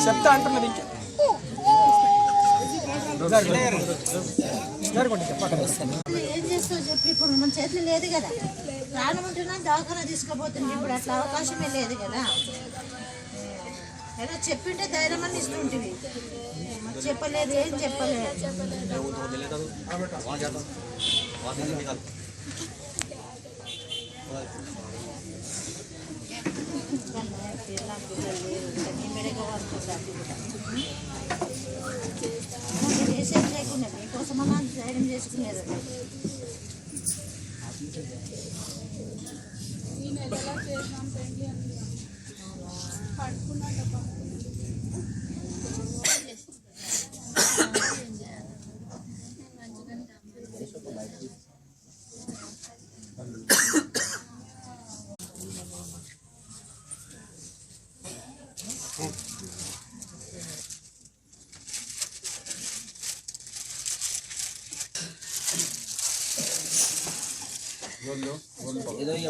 చెప్తా అంటున్నది ఏం చేస్తావు చెప్పి ఇప్పుడు మన చేతులు లేదు కదా ప్రాణం ఉంటున్నా దవాఖానా తీసుకుపోతుంది ఇప్పుడు అట్లా అవకాశమే లేదు కదా ఏదో చెప్పింటే ధైర్యం అని ఇస్తుంటుంది చెప్పలేదు ఏం చెప్పలేదు చేసేది లేకుండా మీకోసమన్నా ధైర్యం చేసుకునేది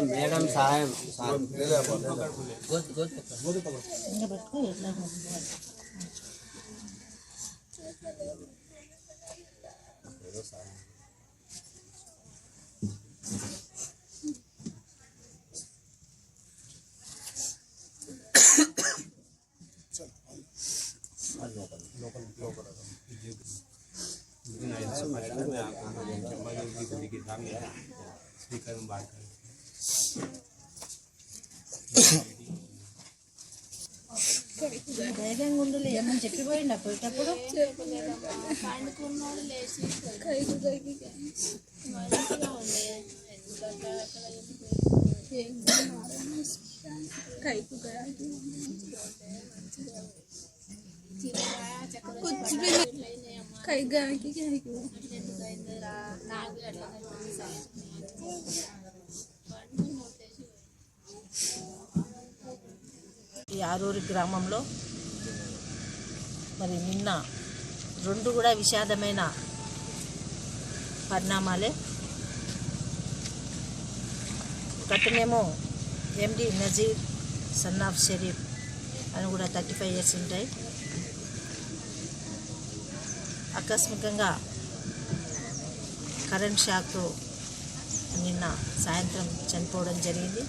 మేడం సహాయం ధైర్యంగా ఉండాలి ఏమని చెప్పిపోయింది పోయేటప్పుడు పండుకున్నాడు లేచి కైకు తగ్గి कहीं कुछ भी कहीं गए कि ఈ ఆరూరి గ్రామంలో మరి నిన్న రెండు కూడా విషాదమైన పరిణామాలే. ఒకటినేమో ఎండి నజీర్ సన్ ఆఫ్ షరీఫ్ అని కూడా 35 years ఉంటాయి. ఆకస్మికంగా కరెంట్ షాక్తో నిన్న సాయంత్రం చనిపోవడం జరిగింది.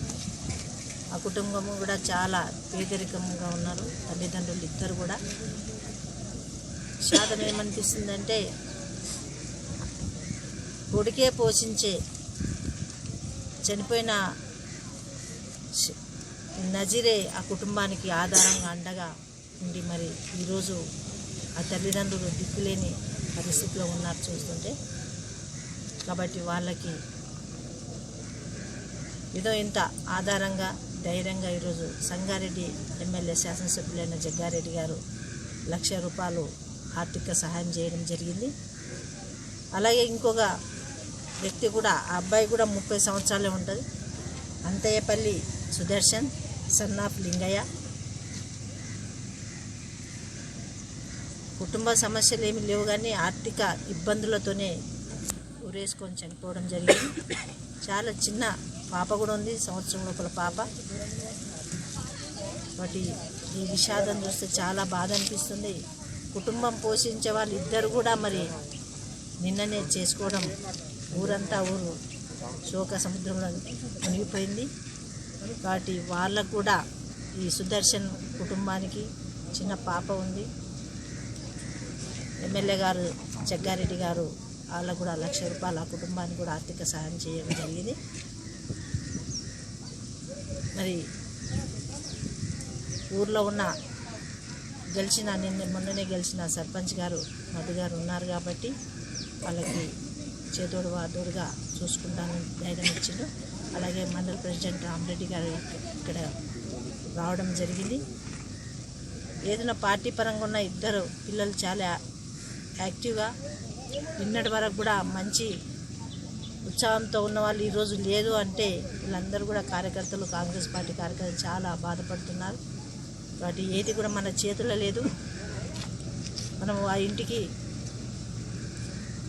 ఆ కుటుంబము కూడా చాలా పేదరికంగా ఉన్నారు. తల్లిదండ్రులు ఇద్దరు కూడా. విషాదం ఏమనిపిస్తుందంటే కొడుకే పోషించే చనిపోయిన నజీరే ఆ కుటుంబానికి ఆధారంగా అండగా ఉండి మరి ఈరోజు ఆ తల్లిదండ్రులు దిక్కులేని పరిస్థితిలో ఉన్నారు చూస్తుంటే. కాబట్టి వాళ్ళకి ఏదో ఇంత ఆధారంగా ధైర్యంగా ఈరోజు సంగారెడ్డి ఎమ్మెల్యే శాసనసభ్యులైన జగ్గారెడ్డి గారు ₹1,00,000 ఆర్థిక సహాయం చేయడం జరిగింది. అలాగే ఇంకొక వ్యక్తి కూడా, ఆ అబ్బాయి కూడా 30 సంవత్సరాలే ఉంటుంది. అంతయ్యపల్లి సుదర్శన్, సన్ ఆఫ్ లింగయ్య. కుటుంబ సమస్యలు ఏమి లేవు కానీ ఆర్థిక ఇబ్బందులతోనే ఊరేసుకొని చనిపోవడం జరిగింది. చాలా చిన్న పాప కూడా ఉంది, సంవత్సరం లోపల పాప. వాటి ఈ విషాదం చూస్తే చాలా బాధ అనిపిస్తుంది. కుటుంబం పోషించే వాళ్ళు ఇద్దరు కూడా మరి నిన్ననే చేసుకోవడం, ఊరంతా ఊరు శోక సముద్రంలో మునిగిపోయింది. కాబట్టి వాళ్ళకు కూడా ఈ సుదర్శన్ కుటుంబానికి చిన్న పాప ఉంది. ఎమ్మెల్యే గారు జగ్గారెడ్డి గారు వాళ్ళకు కూడా 1,00,000 రూపాయలు ఆ కుటుంబానికి కూడా ఆర్థిక సహాయం చేయడం జరిగింది. మరి ఊర్లో ఉన్న మొన్ననే గెలిచిన సర్పంచ్ గారు మధు గారు ఉన్నారు కాబట్టి వాళ్ళకి చేదోడు వాదోడుగా చూసుకుంటానని ధైర్యం ఇచ్చిండు. అలాగే మండల ప్రెసిడెంట్ రామరెడ్డి గారు ఇక్కడ రావడం జరిగింది. ఏదైనా పార్టీ పరంగా ఉన్న ఇద్దరు పిల్లలు చాలా యాక్టివ్గా, నిన్నటి వరకు కూడా మంచి ఉత్సాహంతో ఉన్న వాళ్ళు ఈరోజు లేదు అంటే వీళ్ళందరూ కూడా కార్యకర్తలు, కాంగ్రెస్ పార్టీ కార్యకర్తలు చాలా బాధపడుతున్నారు. వాటి ఏది కూడా మన చేతుల్లో లేదు. మనం ఆ ఇంటికి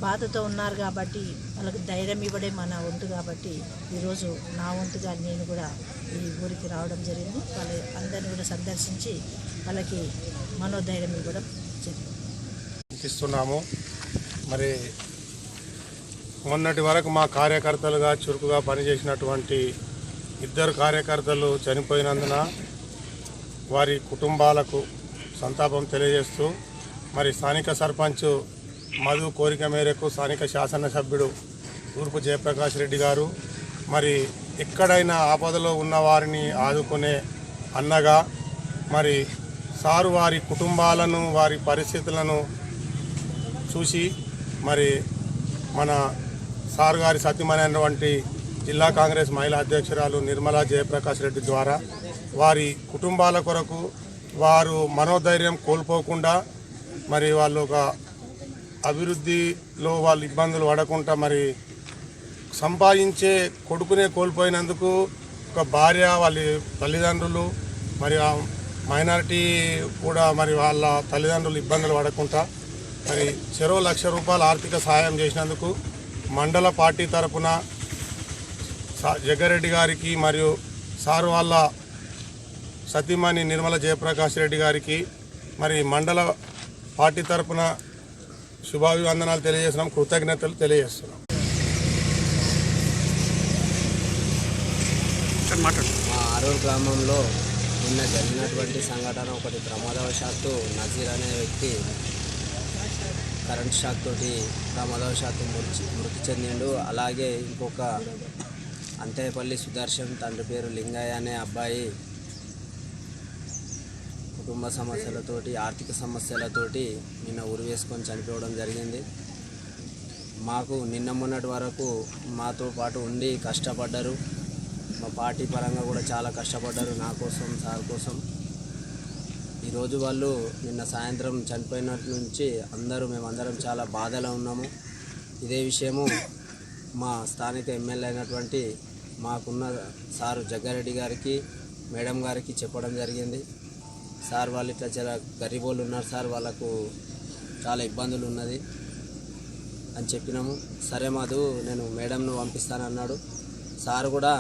బాధతో ఉన్నారు కాబట్టి వాళ్ళకి ధైర్యం ఇవ్వడే మన వంతు. కాబట్టి ఈరోజు నా వంతుగా నేను కూడా ఈ ఊరికి రావడం జరిగింది. వాళ్ళ అందరినీ కూడా సందర్శించి వాళ్ళకి మనోధైర్యం ఇవ్వడం జరిగింది. ఇస్తున్నాము. మరి మొన్నటి వరకు మా కార్యకర్తలుగా చురుకుగా పనిచేసినటువంటి ఇద్దరు కార్యకర్తలు చనిపోయినందున వారి కుటుంబాలకు సంతాపం తెలియజేస్తూ, మరి స్థానిక సర్పంచ్ మధు కోరిక మేరకు స్థానిక శాసనసభ్యుడు తూర్పు జయప్రకాష్ రెడ్డి గారు మరి ఎక్కడైనా ఆపదలో ఉన్న వారిని ఆదుకునే అన్నగా, మరి సారు వారి కుటుంబాలను, వారి పరిస్థితులను చూసి మరి మన సార్ గారి సతీమణి జిల్లా కాంగ్రెస్ మహిళా అధ్యక్షురాలు నిర్మలా జయప్రకాష్ రెడ్డి ద్వారా వారి కుటుంబాల కొరకు వారు మనోధైర్యం కోల్పోకుండా, మరి వాళ్ళు ఒక అభివృద్ధిలో వాళ్ళు ఇబ్బందులు పడకుండా, మరి సంపాదించే కొడుకునే కోల్పోయినందుకు ఒక భార్య, వాళ్ళ తల్లిదండ్రులు, మరి మైనారిటీ కూడా మరి వాళ్ళ తల్లిదండ్రులు ఇబ్బందులు పడకుండా మరి చెరో 1,00,000 రూపాయల ఆర్థిక సహాయం చేసినందుకు మండల పార్టీ తరపున జగ్గారెడ్డి గారికి మరియు సారు వాళ్ళ సతీమణి నిర్మల జయప్రకాష్ రెడ్డి గారికి మరి మండల పార్టీ తరపున శుభాభివందనాలు తెలియజేస్తున్నాం, కృతజ్ఞతలు తెలియజేస్తున్నాం. మా ఆరూరు గ్రామంలో నిన్న జరిగినటువంటి సంఘటన ఒకటి. ప్రమాదవశాత్తు నజీర్ అనే వ్యక్తి కరెంట్ షాక్ తోటి ప్రమాదవశాత్తు మృతి చెందిండు. అలాగే ఇంకొక అంతయ్యపల్లి సుదర్శన్, తండ్రి పేరు లింగయ్య అనే అబ్బాయి కుటుంబ సమస్యలతోటి, ఆర్థిక సమస్యలతోటి నిన్న ఉరి వేసుకొని చనిపోవడం జరిగింది. మాకు నిన్న మొన్నటి వరకు మాతో పాటు ఉండి కష్టపడ్డారు. మా పార్టీ పరంగా కూడా చాలా కష్టపడ్డారు, నా కోసం, సార్ కోసం. ఈరోజు వాళ్ళు నిన్న సాయంత్రం చనిపోయినట్టు నుంచి మేమందరం చాలా బాధలో ఉన్నాము. ఇదే విషయము మా స్థానిక ఎమ్మెల్యే అయినటువంటి మాకున్న సారు జగ్గారెడ్డి గారికి, మేడం గారికి చెప్పడం జరిగింది. సార్ వాళ్ళు ఇట్లా చాలా గరీబోళ్ళు ఉన్నారు సార్, వాళ్ళకు చాలా ఇబ్బందులు ఉన్నది అని చెప్పినాము. సరే మధు, నేను మేడంను పంపిస్తానన్నాడు. సార్ కూడా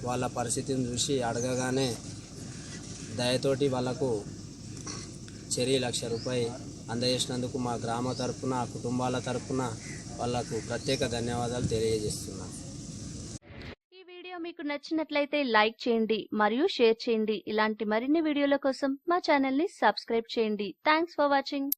వాళ్ళ పరిస్థితిని చూసి అడగగానే దయతోటి వాళ్ళకు చెరి 1,00,000 రూపాయలు అందజేసినందుకు మా గ్రామ తరపున, కుటుంబాల తరపున వాళ్ళకు ప్రత్యేక ధన్యవాదాలు తెలియజేస్తున్నాను. ఈ వీడియో మీకు నచ్చినట్లయితే లైక్ చేయండి మరియు షేర్ చేయండి. ఇలాంటి మరిన్ని వీడియోల కోసం మా ఛానల్ని సబ్స్క్రైబ్ చేయండి. Thanks for watching.